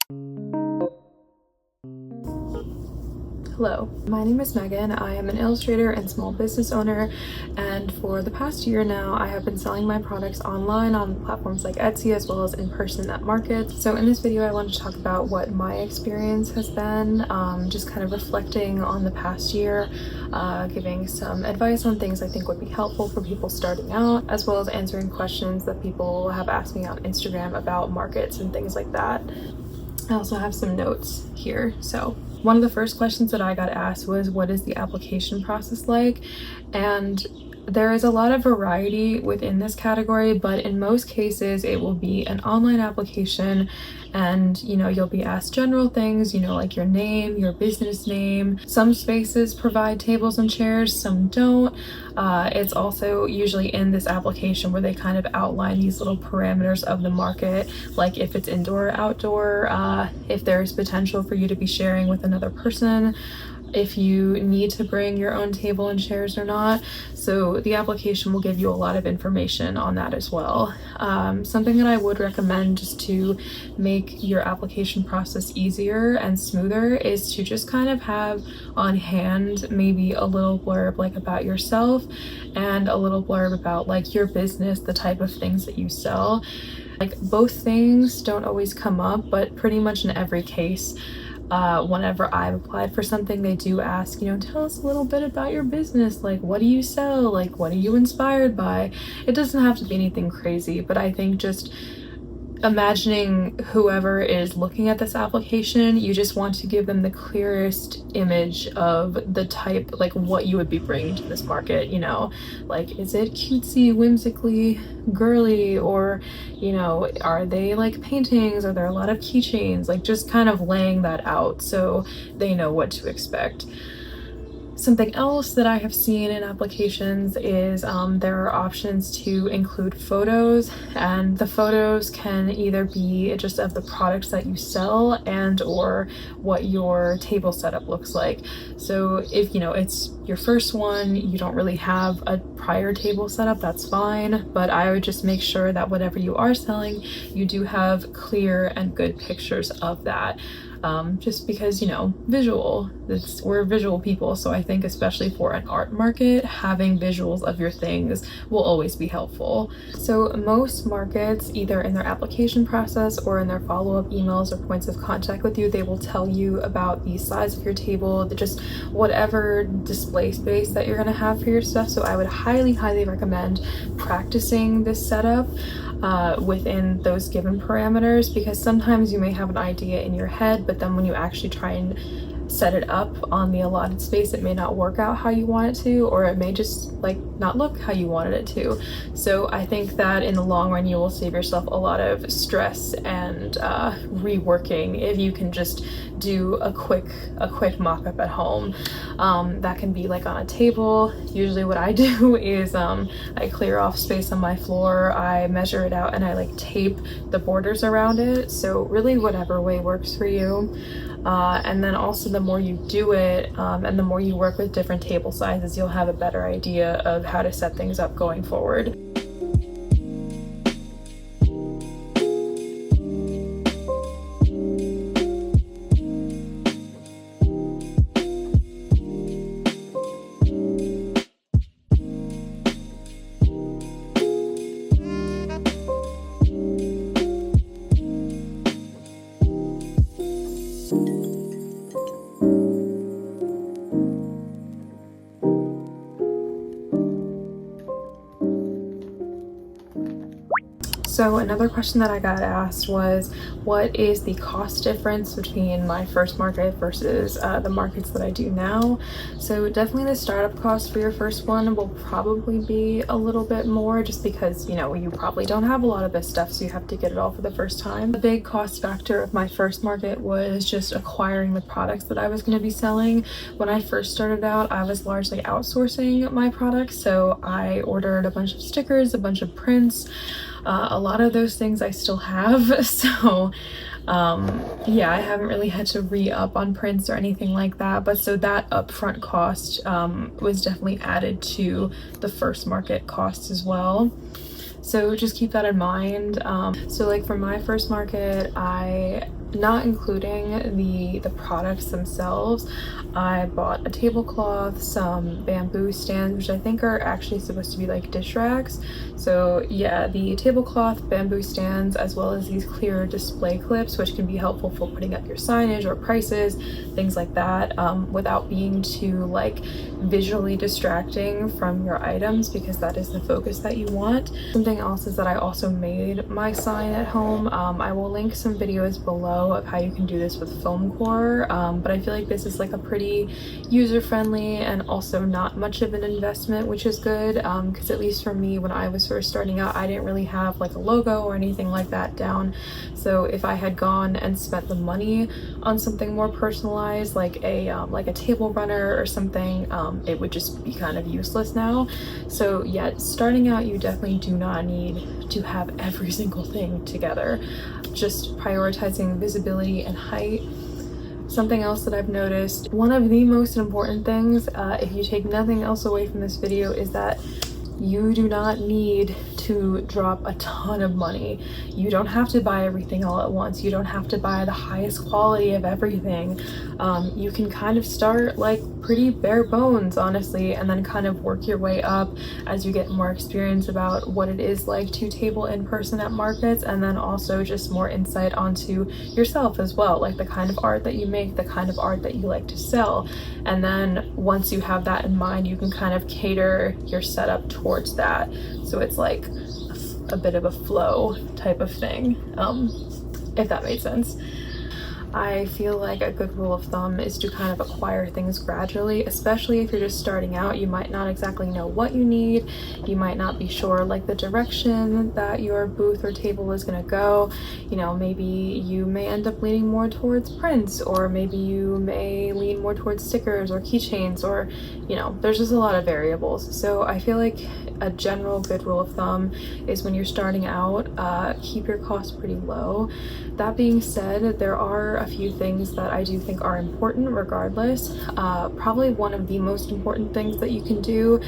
Hello, my name is Megan. I am an illustrator and small business owner, and for the past year now I have been selling my products online on platforms like Etsy as well as in person at markets. So in this video I wanted to talk about what my experience has been, just kind of reflecting on the past year, giving some advice on things I think would be helpful for people starting out, as well as answering questions that people have asked me on Instagram about markets and things like that. I also have some notes here. So one of the first questions that I got asked was, what is the application process like? And there is a lot of variety within this category, but in most cases it will be an online application, and you'll be asked general things, like your name, your business name. Some spaces provide tables and chairs, some don't. It's also usually in this application where they kind of outline these little parameters of the market, like if it's indoor or outdoor, if there's potential for you to be sharing with another person, if you need to bring your own table and chairs or not. So the application will give you a lot of information on that as well. Something that I would recommend just to make your application process easier and smoother is to just kind of have on hand maybe a little blurb like about yourself and a little blurb about like your business, the type of things that you sell. Like both things don't always come up, but pretty much in every case, whenever I've applied for something, they do ask, tell us a little bit about your business. Like, what do you sell? Like, what are you inspired by? It doesn't have to be anything crazy, but I think just imagining whoever is looking at this application, you just want to give them the clearest image of the type, like what you would be bringing to this market, like, is it cutesy, whimsically girly, or are they like paintings? Are there a lot of keychains? Like, just kind of laying that out so they know what to expect. Something else that I have seen in applications is there are options to include photos, and the photos can either be just of the products that you sell and or what your table setup looks like. So if it's your first one, you don't really have a prior table setup, that's fine, but I would just make sure that whatever you are selling, you do have clear and good pictures of that. Just because, we're visual people, so I think especially for an art market, having visuals of your things will always be helpful. So most markets, either in their application process or in their follow-up emails or points of contact with you, they will tell you about the size of your table, just whatever display space that you're going to have for your stuff. So I would highly recommend practicing this setup within those given parameters, because sometimes you may have an idea in your head, but then when you actually try and set it up on the allotted space, it may not work out how you want it to, or it may just like not look how you wanted it to. So I think that in the long run you will save yourself a lot of stress and reworking if you can just do a quick mock-up at home. That can be like on a table. Usually what I do is I clear off space on my floor, I measure it out, and I like tape the borders around it. So really whatever way works for you. And then also the more you do it and the more you work with different table sizes, you'll have a better idea of how to set things up going forward. So another question that I got asked was, what is the cost difference between my first market versus the markets that I do now? So definitely the startup cost for your first one will probably be a little bit more, just because you probably don't have a lot of this stuff, so you have to get it all for the first time. The big cost factor of my first market was just acquiring the products that I was going to be selling. When I first started out, I was largely outsourcing my products, so I ordered a bunch of stickers, a bunch of prints. A lot of those things I still have, so yeah, I haven't really had to re-up on prints or anything like that, but so that upfront cost was definitely added to the first market costs as well. So just keep that in mind. So like for my first market, I not including the products themselves, I bought a tablecloth, some bamboo stands, which I think are actually supposed to be like dish racks. So yeah, the tablecloth, bamboo stands, as well as these clear display clips, which can be helpful for putting up your signage or prices, things like that, without being too like visually distracting from your items, because that is the focus that you want. Something else is that I also made my sign at home. I will link some videos below of how you can do this with foam core, but I feel like this is like a pretty user-friendly and also not much of an investment, which is good, because at least for me, when I was first starting out, I didn't really have like a logo or anything like that down. So if I had gone and spent the money on something more personalized, like a table runner or something, it would just be kind of useless now. So yeah, starting out, you definitely do not need to have every single thing together. Just prioritizing visibility and height. Something else that I've noticed, one of the most important things, if you take nothing else away from this video, is that you do not need to drop a ton of money. You don't have to buy everything all at once. You don't have to buy the highest quality of everything. You can kind of start like pretty bare bones, honestly, and then kind of work your way up as you get more experience about what it is like to table in person at markets, and then also just more insight onto yourself as well, like the kind of art that you make, the kind of art that you like to sell. And then once you have that in mind, you can kind of cater your setup towards that. So it's like a bit of a flow type of thing, if that made sense. I feel like a good rule of thumb is to kind of acquire things gradually, especially if you're just starting out. You might not exactly know what you need. You might not be sure like the direction that your booth or table is going to go. You know, maybe you may end up leaning more towards prints, or maybe you may lean more towards stickers or keychains, or, you know, there's just a lot of variables. So I feel like a general good rule of thumb is when you're starting out, keep your costs pretty low. That being said, there are a few things that I do think are important regardless. Probably one of the most important things that you can do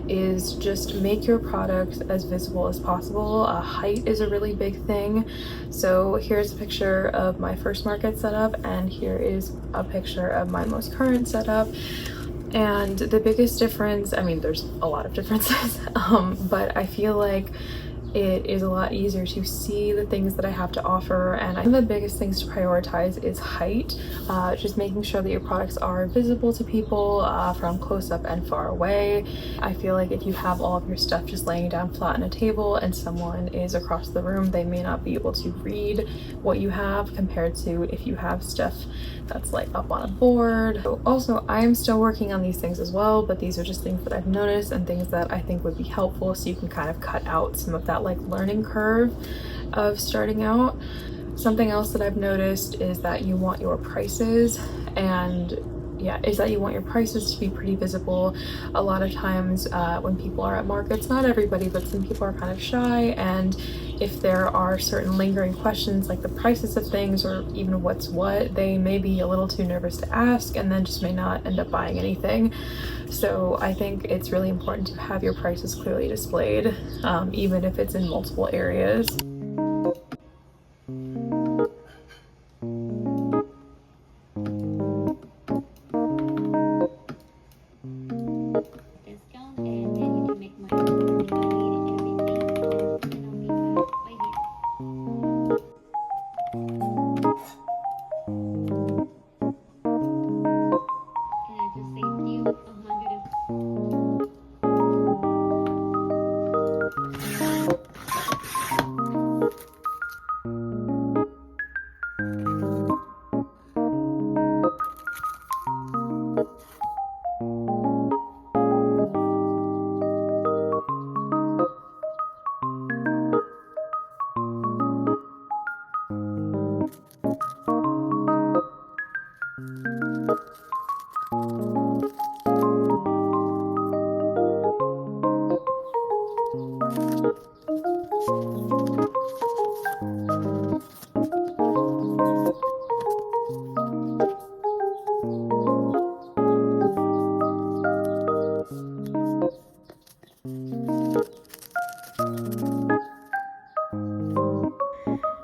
is just make your product as visible as possible. Height is a really big thing. So here's a picture of my first market setup, and here is a picture of my most current setup. And the biggest difference, I mean, there's a lot of differences, but I feel like it is a lot easier to see the things that I have to offer. And I think the biggest things to prioritize is height, just making sure that your products are visible to people from close up and far away. I feel like if you have all of your stuff just laying down flat on a table and someone is across the room, they may not be able to read what you have, compared to if you have stuff that's like up on a board. So also, I am still working on these things as well, but these are just things that I've noticed and things that I think would be helpful, so you can kind of cut out some of that like learning curve of starting out. Something else that I've noticed is that you want your prices to be pretty visible. A lot of times when people are at markets, not everybody, but some people are kind of shy, and if there are certain lingering questions like the prices of things or even what's what, they may be a little too nervous to ask and then just may not end up buying anything. So I think it's really important to have your prices clearly displayed, even if it's in multiple areas.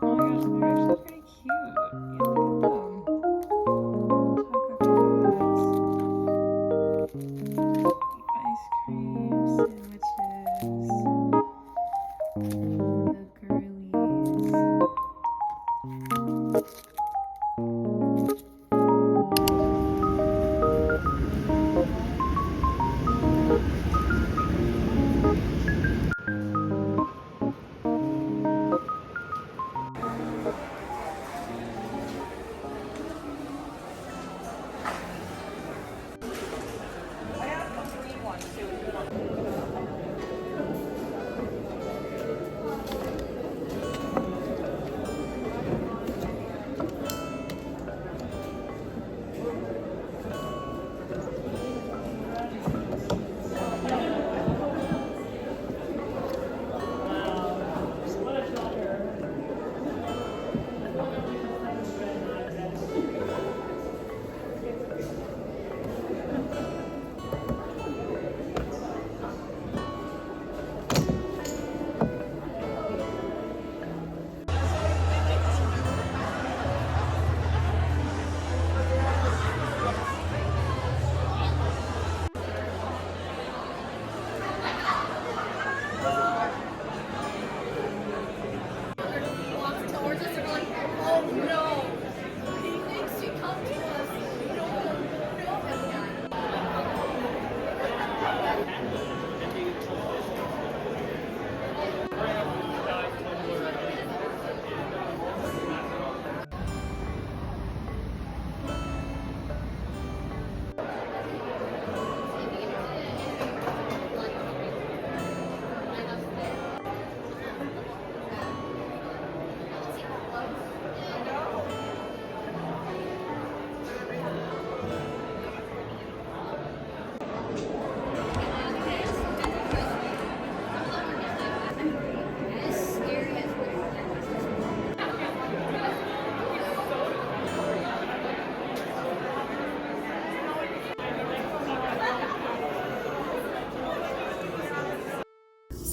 Oh my gosh, they're actually pretty cute.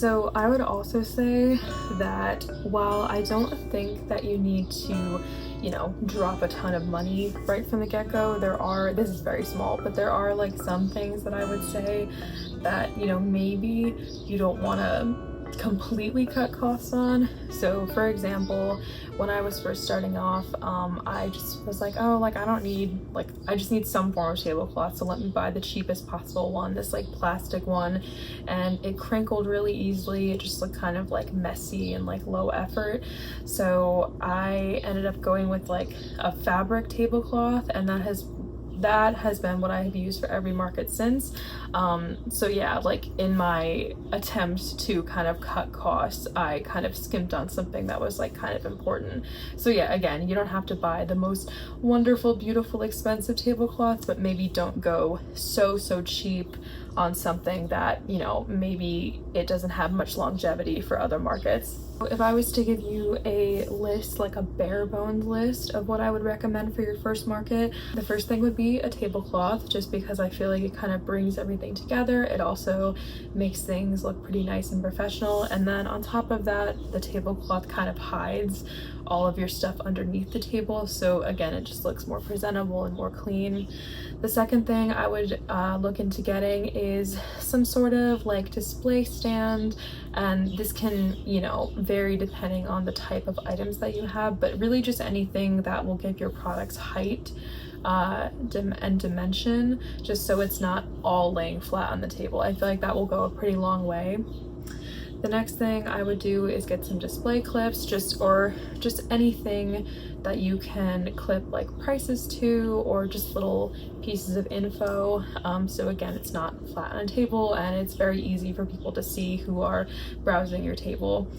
So I would also say that while I don't think that you need to, you know, drop a ton of money right from the get-go, this is very small, but there are like some things that I would say that, you know, maybe you don't want to completely cut costs on. So for example, when I was first starting off, I just was like, oh, like I just need some form of tablecloth, so let me buy the cheapest possible one, this like plastic one, and it crinkled really easily. It just looked kind of like messy and like low effort, so I ended up going with like a fabric tablecloth, and that has been what I have used for every market since. So yeah, like in my attempt to kind of cut costs, I kind of skimped on something that was like kind of important. So yeah, again, you don't have to buy the most wonderful, beautiful, expensive tablecloth, but maybe don't go so cheap on something that, you know, maybe it doesn't have much longevity for other markets. If I was to give you a list, like a bare bones list of what I would recommend for your first market, the first thing would be a tablecloth, just because I feel like it kind of brings everything together. It also makes things look pretty nice and professional. And then on top of that, the tablecloth kind of hides all of your stuff underneath the table. So again, it just looks more presentable and more clean. The second thing I would look into getting is some sort of like display stand, and this can, you know, vary depending on the type of items that you have, but really just anything that will give your products height and dimension, just so it's not all laying flat on the table. I feel like that will go a pretty long way. The next thing I would do is get some display clips, or just anything that you can clip like prices to, or just little pieces of info. So again, it's not flat on a table, and it's very easy for people to see who are browsing your table.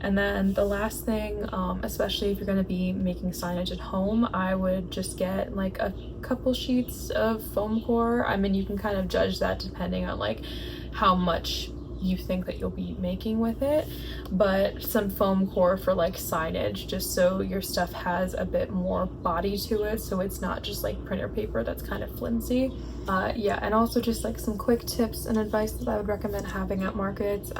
And then the last thing, especially if you're going to be making signage at home, I would just get like a couple sheets of foam core. I mean, you can kind of judge that depending on like how much you think that you'll be making with it, but some foam core for like signage, just so your stuff has a bit more body to it, so it's not just like printer paper that's kind of flimsy. Yeah, and also just like some quick tips and advice that I would recommend having at markets.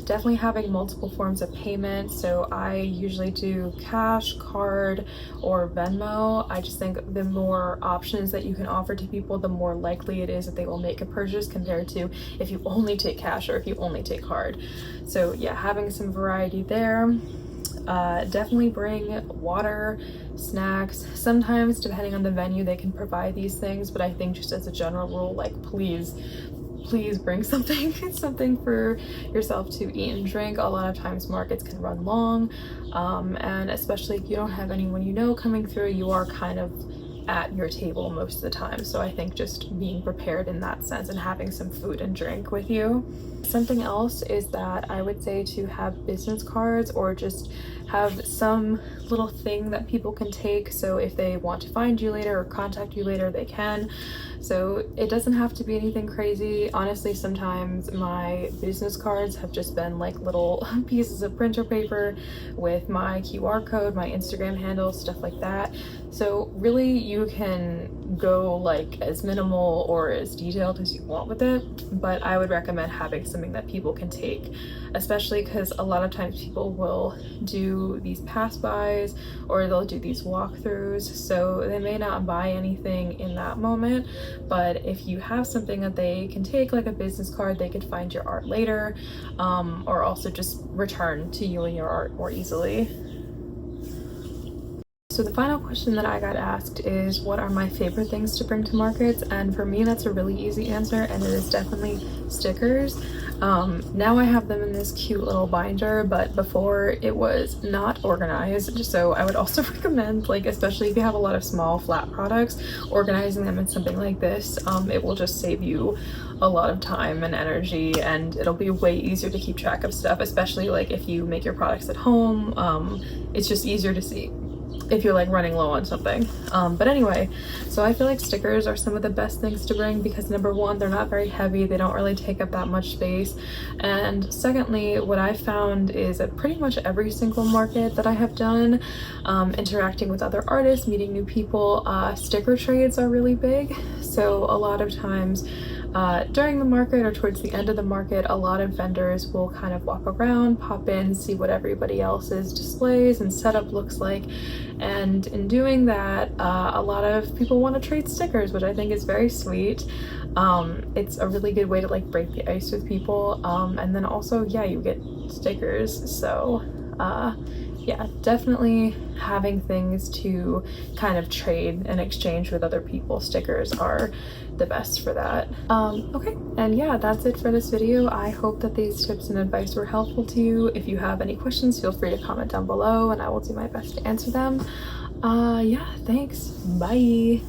Definitely having multiple forms of payment. So I usually do cash, card, or Venmo. I just think the more options that you can offer to people, the more likely it is that they will make a purchase, compared to if you only take cash or if you only take card. So yeah, having some variety there. Definitely bring water, snacks. Sometimes, depending on the venue, they can provide these things, but I think just as a general rule, like please bring something for yourself to eat and drink. A lot of times markets can run long, and especially if you don't have anyone you know coming through, you are kind of at your table most of the time. So I think just being prepared in that sense and having some food and drink with you. Something else is that I would say to have business cards, or just have some little thing that people can take, so if they want to find you later or contact you later, they can. So it doesn't have to be anything crazy. Honestly, sometimes my business cards have just been like little pieces of printer paper with my QR code, my Instagram handle, stuff like that. So really you can go like as minimal or as detailed as you want with it, but I would recommend having something that people can take, especially because a lot of times people will do these pass-bys or they'll do these walkthroughs, so they may not buy anything in that moment, but if you have something that they can take, like a business card, they could find your art later, or also just return to you and your art more easily. So the final question that I got asked is, what are my favorite things to bring to markets? And for me, that's a really easy answer, and it is definitely stickers. Now I have them in this cute little binder, but before it was not organized. So I would also recommend, like, especially if you have a lot of small flat products, organizing them in something like this. It will just save you a lot of time and energy, and it'll be way easier to keep track of stuff, especially like if you make your products at home. It's just easier to see if you're like running low on something. But anyway, so I feel like stickers are some of the best things to bring, because number one, they're not very heavy, they don't really take up that much space, and secondly, what I found is at pretty much every single market that I have done, interacting with other artists, meeting new people, sticker trades are really big. So a lot of times during the market or towards the end of the market, a lot of vendors will kind of walk around, pop in, see what everybody else's displays and setup looks like. And in doing that, a lot of people want to trade stickers, which I think is very sweet. It's a really good way to like break the ice with people. And then also, yeah, you get stickers. So yeah, definitely having things to kind of trade and exchange with other people. Stickers are the best for that. Okay, and yeah, that's it for this video. I hope that these tips and advice were helpful to you. If you have any questions, feel free to comment down below and I will do my best to answer them. Yeah, thanks. Bye.